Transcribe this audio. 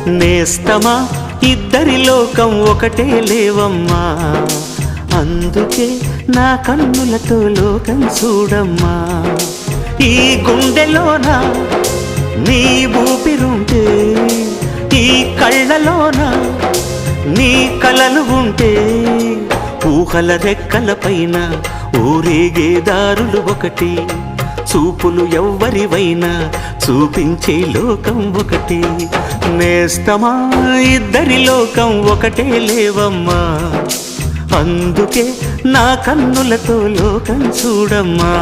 నేస్తమా ఇద్దరి లోకం ఒకటే లేవమ్మా, అందుకే నా కన్నులతో లోకం చూడమ్మా. ఈ గుండెలోన నీ ఊపిరుంటే, ఈ కళ్ళలోన నీ కలలు ఉంటే, ఊహల రెక్కల పైన ఊరేగే దారులు ఒకటి, చూపులు ఎవ్వరివైనా చూపించే లోకం ఒకటి. నేస్తమా ఇద్దరి లోకం ఒకటే లేవమ్మా, అందుకే నా కన్నులతో లోకం చూడమ్మా.